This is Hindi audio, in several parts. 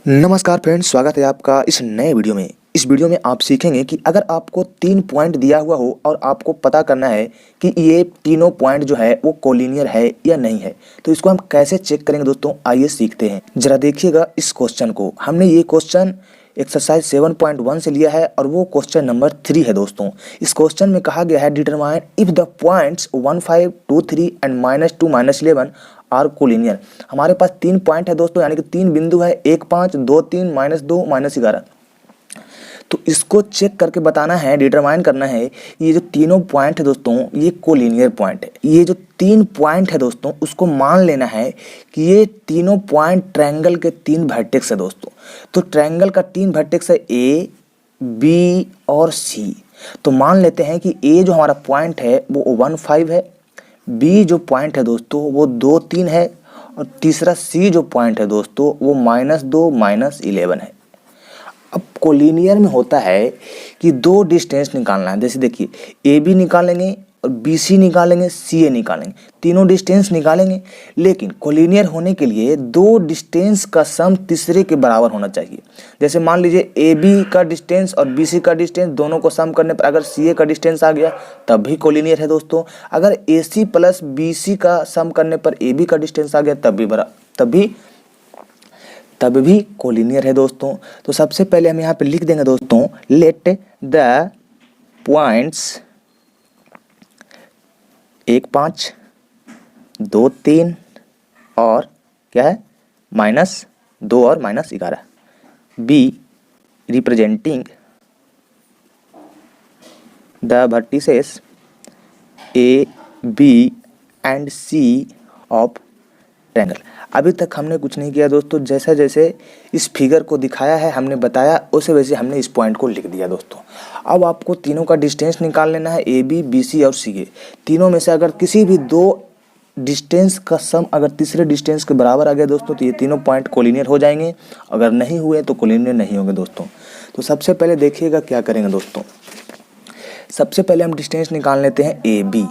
नमस्कार फ्रेंड्स, स्वागत है आपका इस नए वीडियो में। इस वीडियो में आप सीखेंगे कि अगर आपको 3 पॉइंट दिया हुआ हो और आपको पता करना है कि ये तीनों पॉइंट जो है वो कोलिनियर है या नहीं है, तो इसको हम कैसे चेक करेंगे दोस्तों, आइए सीखते हैं। जरा देखिएगा इस क्वेश्चन को। हमने ये क्वेश्चन एक्सरसाइज 7.1 से लिया है और वो क्वेश्चन नंबर 3 है दोस्तों। इस क्वेश्चन में कहा गया है determine if the points 1, 5, 2, 3 and -2, -11 are collinear. हमारे पास 3 पॉइंट है दोस्तों, यानी कि 3 बिंदु है, 1, 5, 2, 3, -2, -11। तो इसको चेक करके बताना है, डिटरमाइन करना है ये जो तीनों पॉइंट है दोस्तों ये कोलिनियर पॉइंट है। ये जो 3 पॉइंट है दोस्तों उसको मान लेना है कि ये तीनों पॉइंट ट्रायंगल के 3 वर्टेक्स है दोस्तों। तो ट्रायंगल का 3 वर्टेक्स है ए, बी और सी। तो मान लेते हैं कि ए जो हमारा पॉइंट है वो 1, 5 है, बी जो पॉइंट है दोस्तों वो 2, 3 है और तीसरा सी जो पॉइंट है दोस्तों वो -2, -11 है। अब कोलिनियर में होता है कि 2 डिस्टेंस निकालना है। जैसे देखिए ए बी निकालेंगे और बी सी निकालेंगे, सी ए निकालेंगे, तीनों डिस्टेंस निकालेंगे। लेकिन कोलिनियर होने के लिए 2 डिस्टेंस का सम तीसरे के बराबर होना चाहिए। जैसे मान लीजिए ए बी का डिस्टेंस और बी सी का डिस्टेंस दोनों को सम करने पर अगर सी ए का डिस्टेंस आ गया तब भी कोलिनियर है दोस्तों। अगर ए सी प्लस बी सी का सम करने पर ए बी का डिस्टेंस आ गया तब भी कोलिनियर है दोस्तों। तो सबसे पहले हम यहाँ पे लिख देंगे दोस्तों, लेट द पॉइंट्स 1, 5, 2, 3 और क्या है -2 और -11 be representing the vertices A, B and C of triangle. अभी तक हमने कुछ नहीं किया दोस्तों, जैसा जैसे इस फिगर को दिखाया है हमने बताया उसे वैसे हमने इस पॉइंट को लिख दिया दोस्तों। अब आपको तीनों का डिस्टेंस निकाल लेना है, ए बी, बी सी और सी ए। तीनों में से अगर किसी भी 2 डिस्टेंस का सम अगर तीसरे डिस्टेंस के बराबर आ गया दोस्तों तो ये तीनों पॉइंट कोलिनियर हो जाएंगे। अगर नहीं हुए तो कोलिनियर नहीं होंगे दोस्तों। तो सबसे पहले देखिएगा क्या करेंगे दोस्तों। सबसे पहले हम डिस्टेंस निकाल लेते हैं ए बी।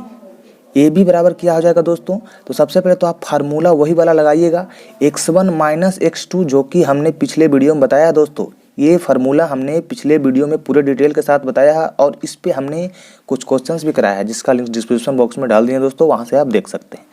ए बी बराबर क्या हो जाएगा दोस्तों, तो सबसे पहले तो आप फार्मूला वही वाला लगाइएगा, x1 - x2, जो कि हमने पिछले वीडियो में बताया दोस्तों। ये फार्मूला हमने पिछले वीडियो में पूरे डिटेल के साथ बताया है और इस पे हमने कुछ क्वेश्चंस भी कराया है जिसका लिंक डिस्क्रिप्शन बॉक्स में डाल दिए दोस्तों, वहाँ से आप देख सकते हैं।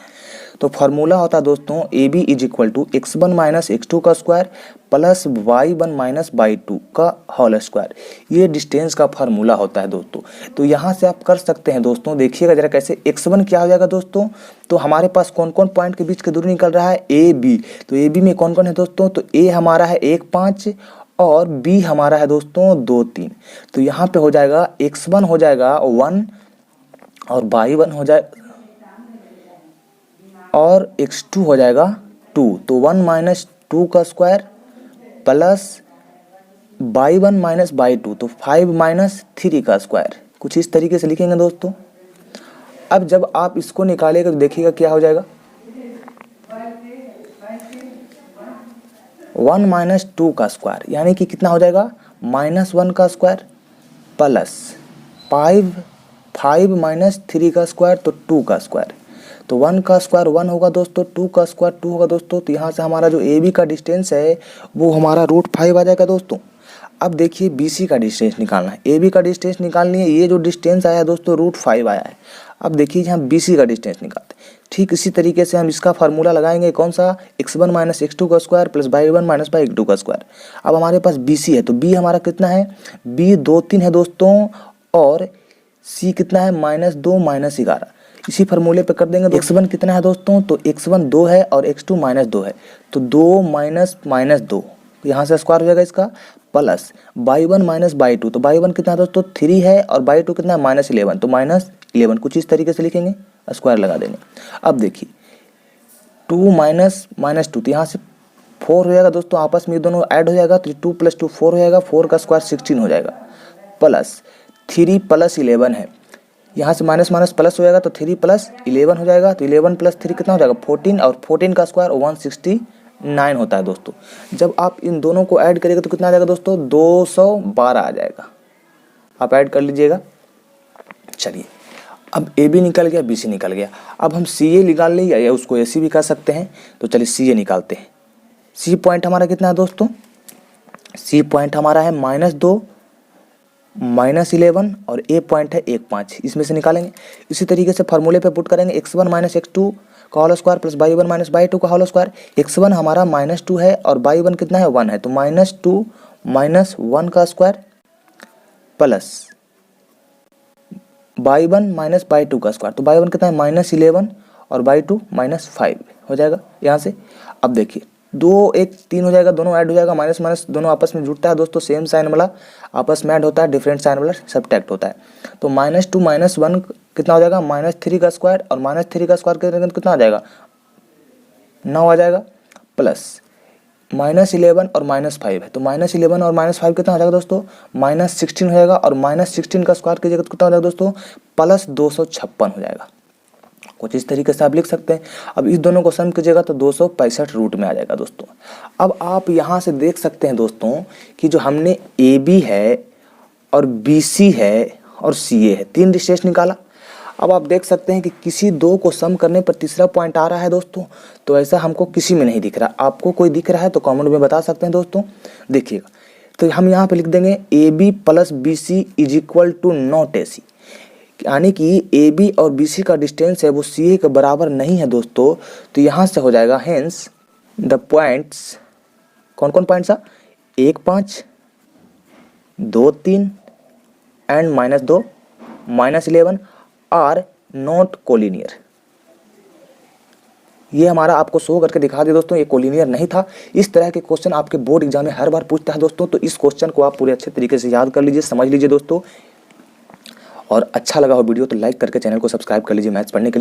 तो फार्मूला होता है दोस्तों A B is equal to x1 - x2 का स्क्वायर प्लस y1 - y2 का होल स्क्वायर। ये डिस्टेंस का फार्मूला होता है दोस्तों। तो यहाँ से आप कर सकते हैं दोस्तों, देखिएगा जरा कैसे। x1 क्या हो जाएगा दोस्तों, तो हमारे पास कौन कौन पॉइंट के बीच की दूरी निकल रहा है, ए बी। तो ए बी में कौन कौन है दोस्तों, तो ए हमारा है 1, 5 और बी हमारा है दोस्तों 2, 3। तो यहाँ पे हो जाएगा x1 हो जाएगा 1 और y1 हो जाए और x2 हो जाएगा 2। तो 1 - 2 का स्क्वायर प्लस y1 - y2 तो 5 - 3 का स्क्वायर। कुछ इस तरीके से लिखेंगे दोस्तों। अब जब आप इसको निकालेगा तो देखिएगा क्या हो जाएगा, 1 - 2 का स्क्वायर यानी कि कितना हो जाएगा, -1 का स्क्वायर प्लस 5 - 3 का स्क्वायर तो 2 का स्क्वायर। तो 1 का स्क्वायर 1 होगा दोस्तों, 2 का स्क्वायर 2 होगा दोस्तों। तो यहाँ से हमारा जो ए बी का डिस्टेंस है वो हमारा √5 आ जाएगा दोस्तों। अब देखिए बी सी का डिस्टेंस निकालना है, ए बी का डिस्टेंस निकालनी है। ये जो डिस्टेंस आया है दोस्तों √5 आया है। अब देखिए यहाँ बी सी का डिस्टेंस निकालते हैं। ठीक इसी तरीके से हम इसका फार्मूला लगाएंगे, कौन सा, x1 - x2 का स्क्वायर प्लस y1 - y2 का स्क्वायर। अब हमारे पास बी सी है तो बी हमारा कितना है, बी 2, 3 है दोस्तों और सी कितना है, -2 -11। इसी फार्मूले पे कर देंगे। x1 कितना है दोस्तों, तो x1 2 है और x2 -2 है। तो 2 - 2 यहाँ से स्क्वायर हो जाएगा इसका, प्लस y1 - y2 तो y1 कितना है दोस्तों 3 है और y2 कितना है -11 तो -11। कुछ इस तरीके से लिखेंगे, स्क्वायर लगा देंगे। अब देखिए 2 -2 तो यहाँ से 4 हो जाएगा दोस्तों, आपस में दोनों ऐड हो जाएगा तो 2 + 2 4 हो जाएगा, 4 का स्क्वायर 16 हो जाएगा प्लस 3 + 11 है। यहाँ से माइनस माइनस प्लस हो जाएगा तो 3 + 11 हो जाएगा। तो 11 + 3 कितना हो जाएगा 14 और 14 का स्क्वायर 169 होता है दोस्तों। जब आप इन दोनों को ऐड करिएगा तो कितना आ जाएगा दोस्तों 212 आ जाएगा। आप ऐड कर लीजिएगा। चलिए अब ए बी निकल गया, बी सी निकल गया। अब हम सी ए निकाल लें या उसको ए सी भी कर सकते हैं। तो चलिए सी ए निकालते हैं। सी पॉइंट हमारा कितना है दोस्तों सी पॉइंट हमारा है -2 -11 और ए पॉइंट है 1 5, इसमें से निकालेंगे। इसी तरीके से फार्मूले पे पुट करेंगे x1 - x2 का whole square plus y1 - y2 का होल स्क्वायर। x1 हमारा -2 है और y1 कितना है 1 है, तो -2 - 1 का स्क्वायर प्लस y1 - y2 का स्क्वायर, तो y1 कितना है -11 और y2 -5 हो जाएगा यहाँ से। अब देखिए 2 1 3 हो जाएगा, दोनों ऐड हो जाएगा, माइनस माइनस दोनों आपस में जुड़ता है दोस्तों, सेम साइन वाला आपस में ऐड होता है, डिफरेंट साइन वाला सब्ट्रैक्ट होता है। तो -2 - 1 कितना हो जाएगा, -3 का स्क्वायर, और -3 का स्क्वायर कितना आ जाएगा 9 आ जाएगा, प्लस -11 और -5 है, तो -11 और -5 कितना हो जाएगा दोस्तों -16 हो जाएगा, और -16 का स्क्वायर कीजिएगा तो कितना हो जाएगा दोस्तों प्लस 256 हो जाएगा। कुछ इस तरीके से आप लिख सकते हैं। अब इस दोनों को सम कीजिएगा तो 265 रूट में आ जाएगा दोस्तों। अब आप यहाँ से देख सकते हैं दोस्तों कि जो हमने ए बी है और बी सी है और सी ए है, 3 डिस्टेंस निकाला। अब आप देख सकते हैं कि किसी दो को सम करने पर तीसरा पॉइंट आ रहा है दोस्तों, तो ऐसा हमको किसी में नहीं दिख रहा। आपको कोई दिख रहा है तो कमेंट में बता सकते हैं दोस्तों। देखिएगा तो हम यहाँ पे लिख देंगे A B plus B C is equal to not A C, यानी कि ए बी और बी सी का डिस्टेंस है वो सी ए के बराबर नहीं है दोस्तों। तो यहाँ से हो जाएगा हेंस द पॉइंट्स, कौन कौन पॉइंट्स आ 1 5 2 3 एंड -2 -11 आर नॉट कोलिनियर। ये हमारा आपको शो करके दिखा दिया दोस्तों, ये कोलिनियर नहीं था। इस तरह के क्वेश्चन आपके बोर्ड एग्जाम में हर बार पूछता है दोस्तों, तो इस क्वेश्चन को आप पूरे अच्छे तरीके से याद कर लीजिए, समझ लीजिए दोस्तों। और अच्छा लगा हो वीडियो तो लाइक करके चैनल को सब्सक्राइब कर लीजिए मैथ्स पढ़ने के लिए।